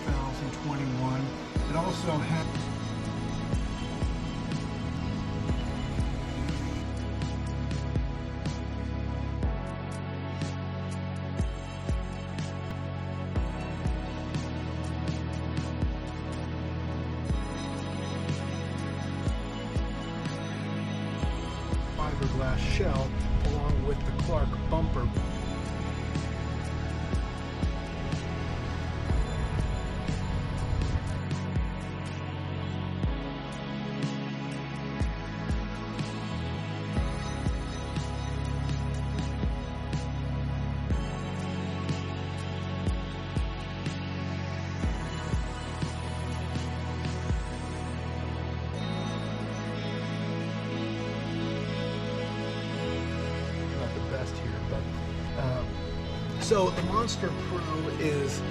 2021. It also has fiberglass shell along with the Clark bumper. Here, but so the Monster Pro is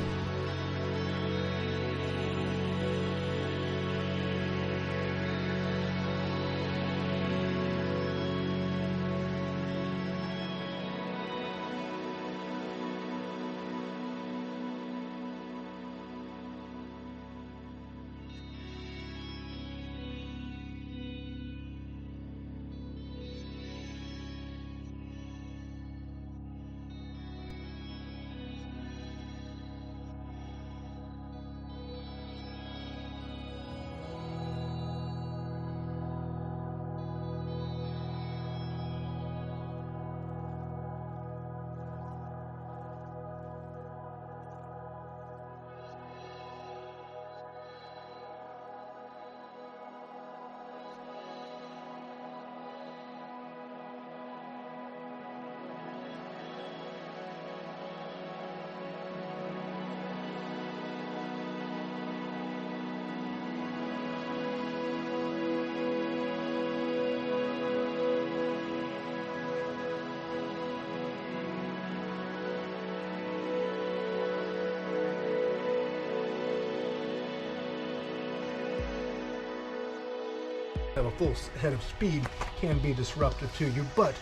have a full head of speed can be disruptive to you, but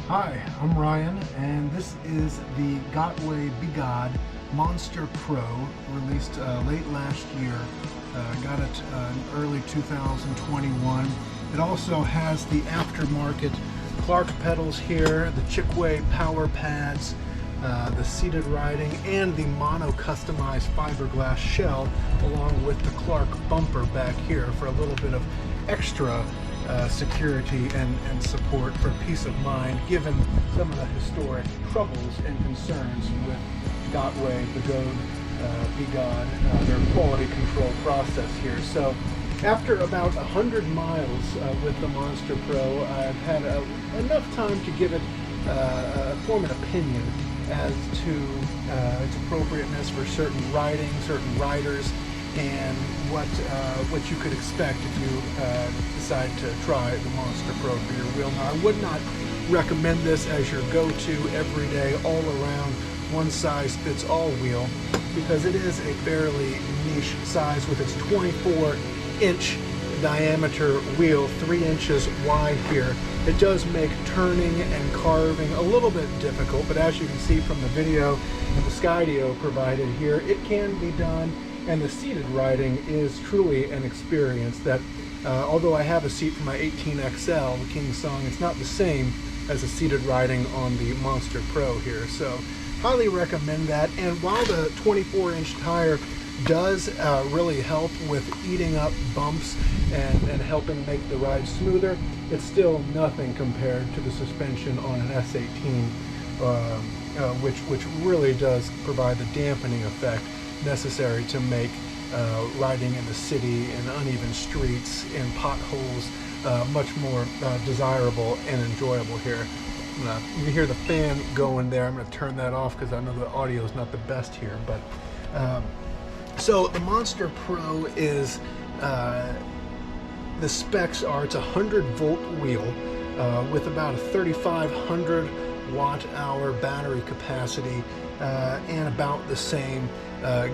hi, I'm Ryan, and this is the Gotway Begode Monster Pro, released late last year. Got it in early 2021. It also has the aftermarket Clark pedals here, the Gotway power pads, the seated riding, and the mono customized fiberglass shell, along with the Clark bumper back here for a little bit of extra security and support for peace of mind, given some of the historic troubles and concerns with Gotway, Begode, their quality control process here. So after about 100 miles with the Monster Pro, I've had enough time to give it form an opinion as to its appropriateness for certain riding, certain riders, and what you could expect if you decide to try the Monster Pro for your wheel. Now, I would not recommend this as your go-to everyday, all-around, one-size-fits-all wheel, because it is a fairly niche size with its 24-inch diameter wheel, 3 inches wide here. It does make turning and carving a little bit difficult, but as you can see from the video and the Skydio provided here, it can be done, and the seated riding is truly an experience that, although I have a seat for my 18XL, the King Song, it's not the same as a seated riding on the Monster Pro here. So highly recommend that. And while the 24-inch tire does really help with eating up bumps and helping make the ride smoother, it's still nothing compared to the suspension on an S18, which really does provide the dampening effect necessary to make riding in the city in uneven streets and potholes much more desirable and enjoyable here. You can hear the fan going there. I'm going to turn that off because I know the audio is not the best here. But so the Monster Pro is, the specs are, it's a 100-volt wheel with about a 3,500 watt-hour battery capacity and about the same,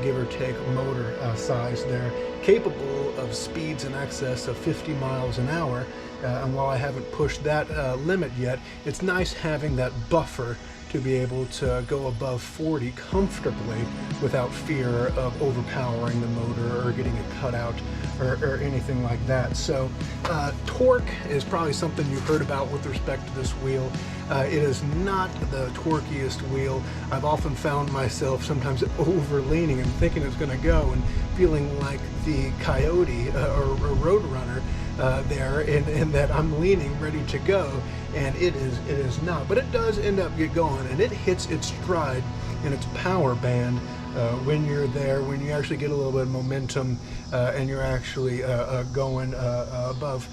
give or take, motor size there, capable of speeds in excess of 50 miles an hour. And while I haven't pushed that limit yet, it's nice having that buffer to be able to go above 40 comfortably without fear of overpowering the motor or getting it cut out or anything like that. So torque is probably something you've heard about with respect to this wheel. It is not the torquiest wheel. I've often found myself sometimes over-leaning and thinking it's going to go and feeling like the Coyote or Roadrunner there, and that I'm leaning ready to go, and it is not. But it does end up get going, and it hits its stride in its power band when you're there, when you actually get a little bit of momentum and you're actually going above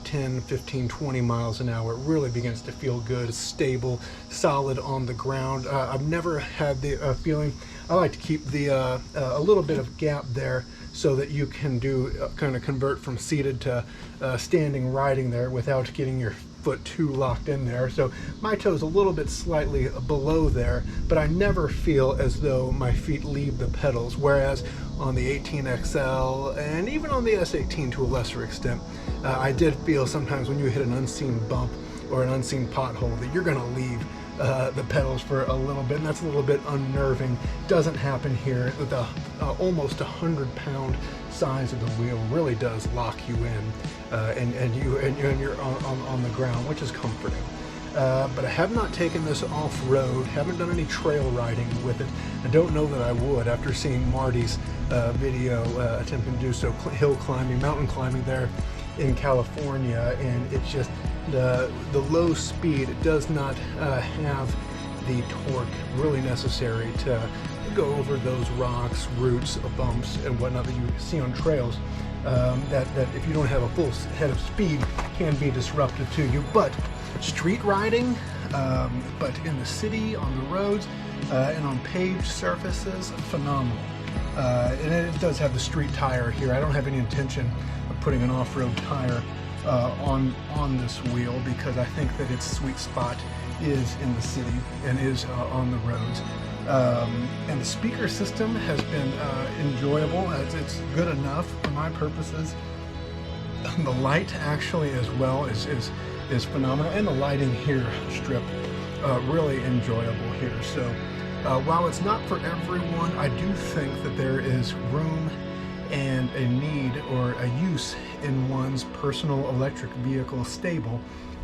10, 15, 20 miles an hour. It really begins to feel good. It's stable, solid on the ground. I've never had the feeling. I like to keep the a little bit of gap there so that you can do kind of convert from seated to standing riding there without getting your foot too locked in there. So my toe's a little bit slightly below there, but I never feel as though my feet leave the pedals, whereas on the 18XL and even on the S18 to a lesser extent, I did feel sometimes when you hit an unseen bump or an unseen pothole that you're going to leave the pedals for a little bit, and that's a little bit unnerving. Doesn't happen here. The almost 100-pound size of the wheel really does lock you in, and you're on the ground, which is comforting. But I have not taken this off-road, haven't done any trail riding with it. I don't know that I would after seeing Marty's video attempting to do so, hill climbing, mountain climbing there in California, and it's just the low speed. It does not have the torque really necessary to go over those rocks, roots, bumps, and whatnot that you see on trails. That if you don't have a full head of speed, can be disruptive to you. But street riding, but in the city, on the roads, and on paved surfaces, phenomenal. And it does have the street tire here. I don't have any intention of putting an off-road tire on this wheel because I think that its sweet spot is in the city and is on the roads. And the speaker system has been enjoyable. It's good enough for my purposes. The light actually as well is phenomenal, and the lighting here strip really enjoyable here. So while it's not for everyone, I do think that there is room and a need or a use in one's personal electric vehicle stable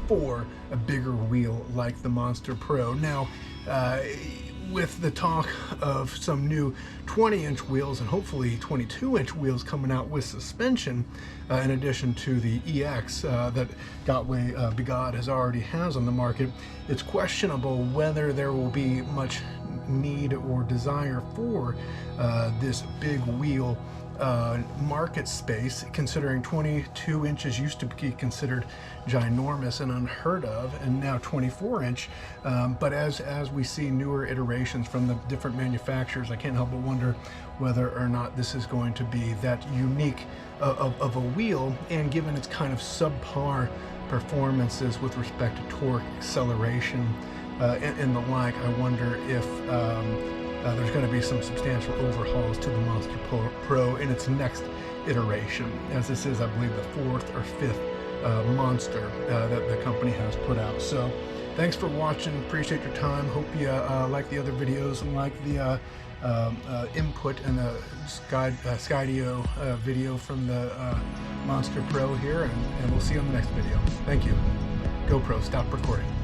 for a bigger wheel like the Monster Pro. Now, with the talk of some new 20-inch wheels and hopefully 22-inch wheels coming out with suspension, in addition to the EX that Gotway Begode already has on the market, it's questionable whether there will be much need or desire for this big wheel market space, considering 22 inches used to be considered ginormous and unheard of, and now 24-inch. But as we see newer iterations from the different manufacturers, I can't help but wonder whether or not this is going to be that unique of a wheel, and given its kind of subpar performances with respect to torque, acceleration, and the like, I wonder if there's going to be some substantial overhauls to the Monster Pro in its next iteration, as this is, I believe, the 4th or 5th Monster that the company has put out. So thanks for watching. Appreciate your time. Hope you like the other videos and like the input and the Skydio video from the Monster Pro here, and we'll see you on the next video. Thank you. GoPro, stop recording.